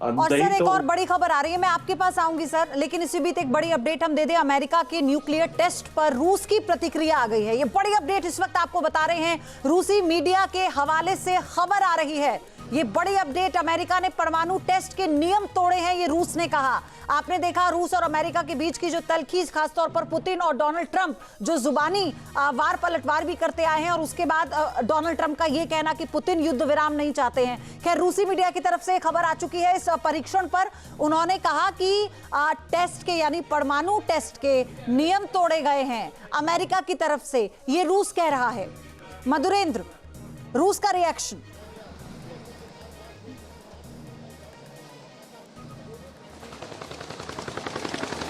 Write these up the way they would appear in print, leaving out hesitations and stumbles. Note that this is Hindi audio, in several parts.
और सर एक और बड़ी खबर आ रही है, मैं आपके पास आऊंगी सर, लेकिन इसी बीच एक बड़ी अपडेट हम दे दें। अमेरिका के न्यूक्लियर टेस्ट पर रूस की प्रतिक्रिया आ गई है। ये बड़ी अपडेट इस वक्त आपको बता रहे हैं, रूसी मीडिया के हवाले से खबर आ रही है। ये बड़ी अपडेट, अमेरिका ने परमाणु टेस्ट के नियम तोड़े हैं, ये रूस ने कहा। आपने देखा रूस और अमेरिका के बीच की जो तलखीज, खासतौर पर पुतिन और डोनाल्ड ट्रंप जो जुबानी वार पलटवार भी करते आए हैं, और उसके बाद डोनाल्ड ट्रंप का ये कहना कि पुतिन युद्ध विराम नहीं चाहते हैं। खैर, रूसी मीडिया की तरफ से खबर आ चुकी है इस परीक्षण पर। उन्होंने कहा कि टेस्ट के यानी परमाणु टेस्ट के नियम तोड़े गए हैं अमेरिका की तरफ से, ये रूस कह रहा है। मधुरेंद्र, रूस का रिएक्शन।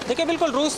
देखिए, बिल्कुल रूस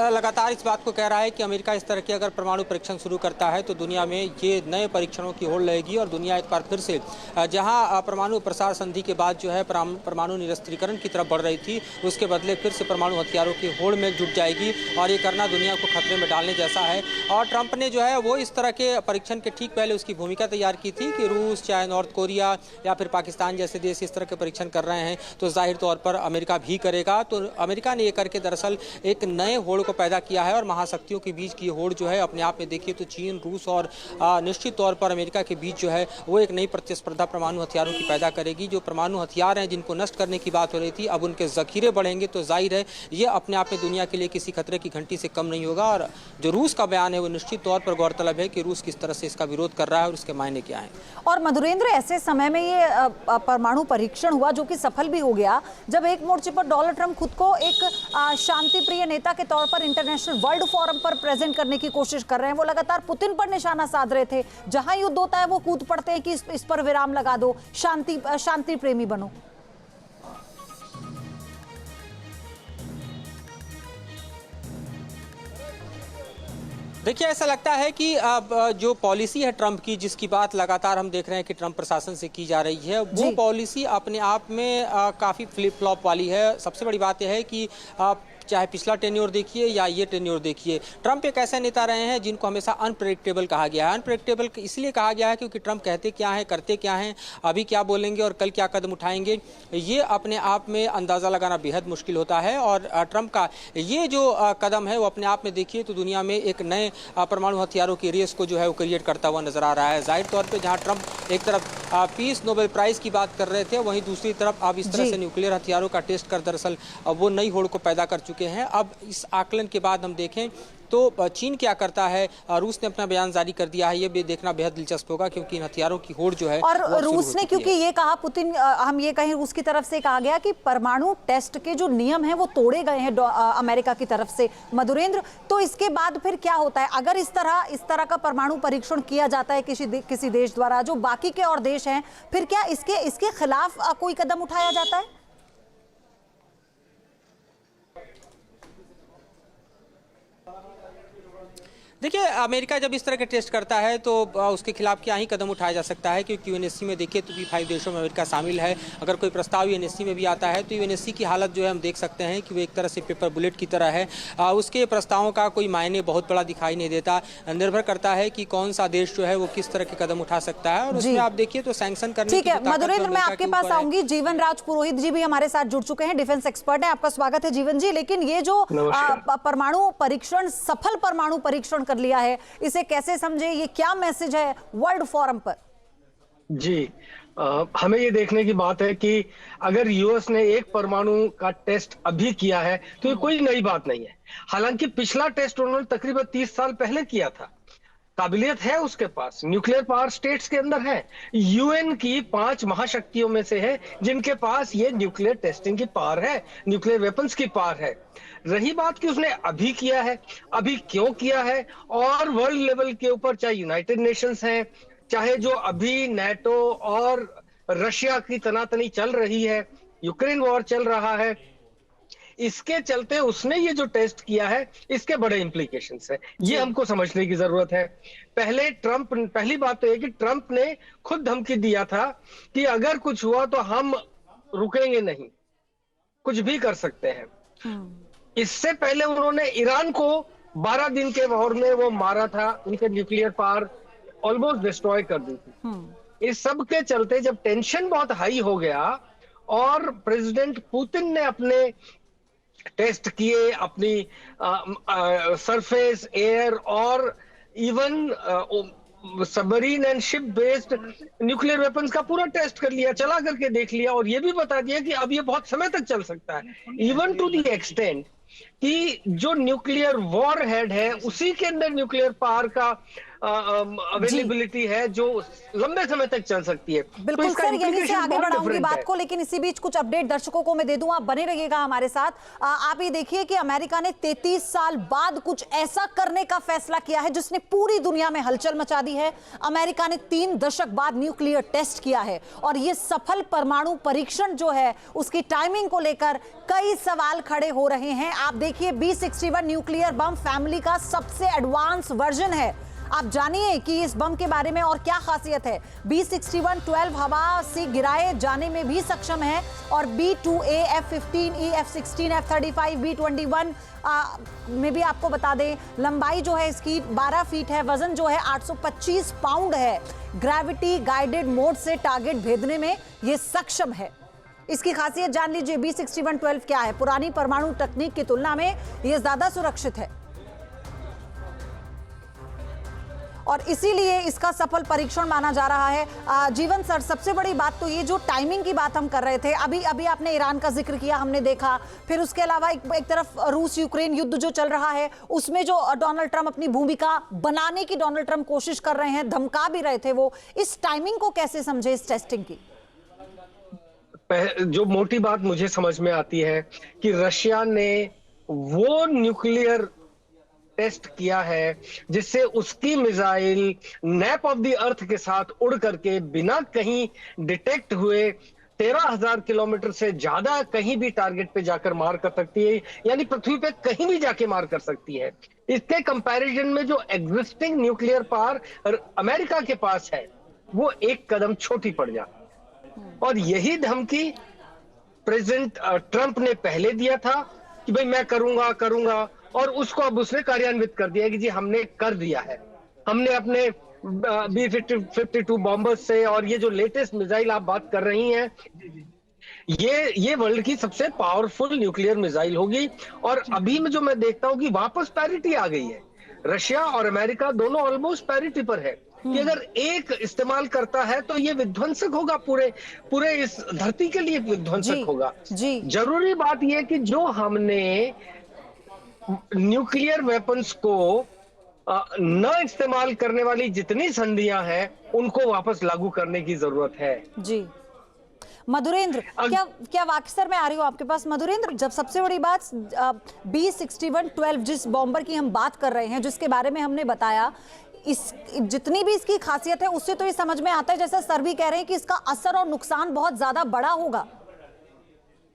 लगातार इस बात को कह रहा है कि अमेरिका इस तरह के अगर परमाणु परीक्षण शुरू करता है तो दुनिया में ये नए परीक्षणों की होड़ लगेगी और दुनिया एक बार फिर से जहां परमाणु प्रसार संधि के बाद जो है परमाणु निरस्त्रीकरण की तरफ बढ़ रही थी, उसके बदले फिर से परमाणु हथियारों की होड़ में जुट जाएगी और ये करना दुनिया को खतरे में डालने जैसा है। और ट्रंप ने जो है वो इस तरह के परीक्षण के ठीक पहले उसकी भूमिका तैयार की थी कि रूस, चाहे नॉर्थ कोरिया या फिर पाकिस्तान जैसे देश इस तरह के परीक्षण कर रहे हैं तो जाहिर तौर पर अमेरिका भी करेगा। तो अमेरिका ने ये करके दरअसल एक नए होड़ को पैदा किया है और महाशक्तियों के बीच की होड़ जो है अपने आप में देखिए तो चीन, रूस और निश्चित तौर पर अमेरिका के बीच जो है वो एक नई प्रतिस्पर्धा परमाणु हथियारों की पैदा करेगी। जो परमाणु हथियार हैं जिनको नष्ट करने की बात हो रही थी, अब उनके जखीरे बढ़ेंगे तो जाहिर है ये अपने आप में दुनिया के लिए किसी खतरे की घंटी से कम नहीं होगा। और जो रूस का बयान है वो निश्चित तौर पर गौरतलब है कि रूस किस तरह से इसका विरोध कर रहा है और उसके मायने क्या है। और मधुरेंद्र, ऐसे समय में ये परमाणु परीक्षण हुआ जो कि सफल भी हो गया, जब एक मोर्चे पर डोनाल्ड ट्रंप खुद को एक शांति प्रिय नेता के तौर पर इंटरनेशनल वर्ल्ड फोरम पर प्रेजेंट करने की कोशिश कर रहे हैं। वो लगातार पुतिन पर निशाना साध रहे थे, जहां युद्ध होता है वो कूद पड़ते हैं कि इस पर विराम लगा दो, शांति प्रेमी बनो। देखिए, ऐसा लगता है कि अब जो पॉलिसी है ट्रंप की, जिसकी बात लगातार हम देख रहे हैं कि ट्रंप प्रशासन से की जा रही है, वो पॉलिसी अपने आप में काफ़ी फ्लिप फ्लॉप वाली है। सबसे बड़ी बात यह है कि चाहे पिछला टेन्योर देखिए या ये टेन्योर देखिए, ट्रंप एक ऐसे नेता रहे हैं जिनको हमेशा अनप्रेडिक्टेबल कहा गया है। अनप्रेडिक्टेबल इसलिए कहा गया है क्योंकि ट्रंप कहते क्या हैं, करते क्या हैं, अभी क्या बोलेंगे और कल क्या कदम उठाएंगे, ये अपने आप में अंदाज़ा लगाना बेहद मुश्किल होता है। और ट्रंप का ये जो कदम है वो अपने आप में देखिए तो दुनिया में एक नए परमाणु हथियारों की रेस को जो है वो क्रिएट करता हुआ नजर आ रहा है। जाहिर तौर पर जहाँ ट्रंप एक तरफ पीस नोबेल प्राइज़ की बात कर रहे थे, वहीं दूसरी तरफ अब इस तरह से न्यूक्लियर हथियारों का टेस्ट कर दरअसल वो नई होड़ को पैदा कर चुके हैं। अब इस आकलन के बाद हम देखें तो चीन क्या करता है। रूस ने अपना बयान जारी कर दिया है, ये भी देखना बेहद दिलचस्प होगा क्योंकि इन हथियारों की होड़ जो है और रूस ने क्योंकि ये कहा, पुतिन हम ये कहें रूस की तरफ से कहा गया कि परमाणु टेस्ट के जो नियम हैं वो तोड़े गए हैं अमेरिका की तरफ से। मधुरेंद्र, तो इसके बाद फिर क्या होता है अगर इस तरह का परमाणु परीक्षण किया जाता है किसी देश द्वारा, जो बाकी के और देश हैं, फिर क्या इसके खिलाफ कोई कदम उठाया जाता है? देखिए, अमेरिका जब इस तरह के टेस्ट करता है तो उसके खिलाफ क्या ही कदम उठाया जा सकता है, क्योंकि यूएनएससी में देखिए तो P5 देशों में अमेरिका शामिल है। अगर कोई प्रस्ताव यूएनएससी में भी आता है तो यूएनएससी की हालत जो है हम देख सकते हैं कि वो एक तरह से पेपर बुलेट की तरह है। उसके प्रस्तावों का कोई मायने बहुत बड़ा दिखाई नहीं देता। निर्भर करता है कि कौन सा देश जो है वो किस तरह के कदम उठा सकता है और उसमें आप देखिए तो सैंक्शन करने ठीक है। मधुरेंद्र, मैं आपके पास आऊंगी। जीवन राज पुरोहित जी भी हमारे साथ जुड़ चुके हैं, डिफेंस एक्सपर्ट है। आपका स्वागत है जीवन जी। लेकिन ये जो परमाणु परीक्षण, सफल परमाणु परीक्षण कर लिया है, इसे कैसे समझे, ये क्या मैसेज है वर्ल्ड फोरम पर? जी, हमें ये देखने की बात है कि अगर यूएस ने एक परमाणु का टेस्ट अभी किया है तो ये कोई नई बात नहीं है। हालांकि पिछला टेस्ट उन्होंने तकरीबन 30 साल पहले किया था। काबिलियत है उसके पास, न्यूक्लियर पावर स्टेट्स के अंदर है, यूएन की 5 महाशक्तियों में से है जिनके पास ये न्यूक्लियर टेस्टिंग की पावर है, न्यूक्लियर वेपन्स की पावर है। रही बात कि उसने अभी किया है, अभी क्यों किया है, और वर्ल्ड लेवल के ऊपर चाहे यूनाइटेड नेशंस हैं, चाहे जो अभी नेटो और रशिया की तनातनी चल रही है, यूक्रेन वॉर चल रहा है, इसके चलते उसने ये जो टेस्ट किया है इसके बड़े इंप्लीकेशंस है। ये हमको समझने की जरूरत है। पहली बात तो ये कि ट्रंप ने खुद धमकी दिया था कि अगर कुछ हुआ तो हम रुकेंगे नहीं, कुछ भी कर सकते हैं। इससे पहले उन्होंने ईरान को 12 दिन के वॉर में वो मारा था, उनके न्यूक्लियर पावर ऑलमोस्ट डिस्ट्रॉय कर दी थी। इस सब के चलते जब टेंशन बहुत हाई हो गया और प्रेसिडेंट पुतिन ने अपने टेस्ट किए, अपनी सरफेस, एयर और even submarine and ship based nuclear weapons का पूरा टेस्ट कर लिया, चला करके देख लिया, और ये भी बता दिया कि अब ये बहुत समय तक चल सकता है, इवन टू द एक्सटेंट कि जो न्यूक्लियर वॉर हेड है उसी के अंदर न्यूक्लियर पावर का अवेलेबिलिटी है जो लंबे समय तक चल सकती है। बिल्कुल इसका सर, यहीं से implication आगे बहुत बढ़ाऊंगी different बात है। को, लेकिन इसी बीच कुछ अपडेट दर्शकों को मैं दे दूं, आप बने रहिएगा हमारे साथ। आप ये देखिए कि अमेरिका ने 33 साल बाद कुछ ऐसा करने का फैसला किया है जिसने पूरी दुनिया में हलचल मचा दी है। अमेरिका ने 3 दशक बाद न्यूक्लियर टेस्ट किया है और ये सफल परमाणु परीक्षण जो है उसकी टाइमिंग को लेकर कई सवाल खड़े हो रहे हैं। आप देखिए B-61 न्यूक्लियर बम फैमिली का सबसे एडवांस वर्जन है। आप जानिए कि इस बम के बारे में और क्या खासियत है। B-61 12 हवा से गिराए जाने में भी सक्षम है और B-2A, F-15E, F-16, F-35, B-21 में भी आपको बता दें लंबाई जो है इसकी 12 फीट है, वजन जो है 825 पाउंड है। ग्रेविटी गाइडेड मोड से टारगेट भेदने में ये सक्षम है। इसकी खासियत जान लीजिए। B-61 12 क्या है? पुरानी परमाणु तकनीक की तुलना में ये ज्यादा सुरक्षित है और इसीलिए इसका सफल परीक्षण माना जा रहा है। जीवन सर, सबसे बड़ी बात तो ये जो टाइमिंग की बात हम कर रहे थे, अभी आपने ईरान का जिक्र किया, हमने देखा, फिर उसके अलावा एक तरफ रूस यूक्रेन युद्ध जो चल रहा है उसमें जो डोनाल्ड ट्रंप अपनी भूमिका बनाने की डोनाल्ड ट्रंप कोशिश कर रहे हैं, धमका भी रहे थे वो। इस टाइमिंग को कैसे समझे, इस टेस्टिंग की? जो मोटी बात मुझे समझ में आती है कि रशिया ने वो न्यूक्लियर टेस्ट किया है जिससे उसकी missile nap of the earth के साथ उड़ करके बिना कहीं डिटेक्ट हुए 13,000 किलोमीटर से ज्यादा कहीं भी टारगेट पे जाकर मार कर सकती है, यानी पृथ्वी पे कहीं भी जाके मार कर सकती है। इसके कंपैरिजन में जो एग्जिस्टिंग न्यूक्लियर पावर अमेरिका के पास है वो एक कदम छोटी पड़ जाती है, और यही धमकी प्रेसिडेंट ट्रंप ने पहले दिया था कि भाई मैं करूंगा, और उसको अब उसने कार्यान्वित कर दिया कि जी हमने कर दिया है। हमने अपने B-52 बॉम्बर्स से, और ये जो लेटेस्ट मिसाइल आप बात कर रही हैं, ये वर्ल्ड की सबसे पावरफुल न्यूक्लियर मिसाइल होगी। और अभी में जो मैं देखता हूं कि वापस पैरिटी आ गई है, रशिया और अमेरिका दोनों ऑलमोस्ट पैरिटी पर है कि अगर एक इस्तेमाल करता है तो ये विध्वंसक होगा, पूरे इस धरती के लिए विध्वंसक होगा। जरूरी बात यह कि जो हमने न्यूक्लियर वेपन्स को न इस्तेमाल करने वाली जितनी संधियां हैं उनको वापस लागू करने की जरूरत है। जी मधुरेंद्र, क्या वाकई सर मैं आ रही हूँ आपके पास। मधुरेंद्र, जब सबसे बड़ी बात B-61 12 जिस बॉम्बर की हम बात कर रहे हैं, जिसके बारे में हमने बताया, इस जितनी भी इसकी खासियत है उससे तो ये समझ में आता है, जैसा सर भी कह रहे हैं कि इसका असर और नुकसान बहुत ज्यादा बड़ा होगा।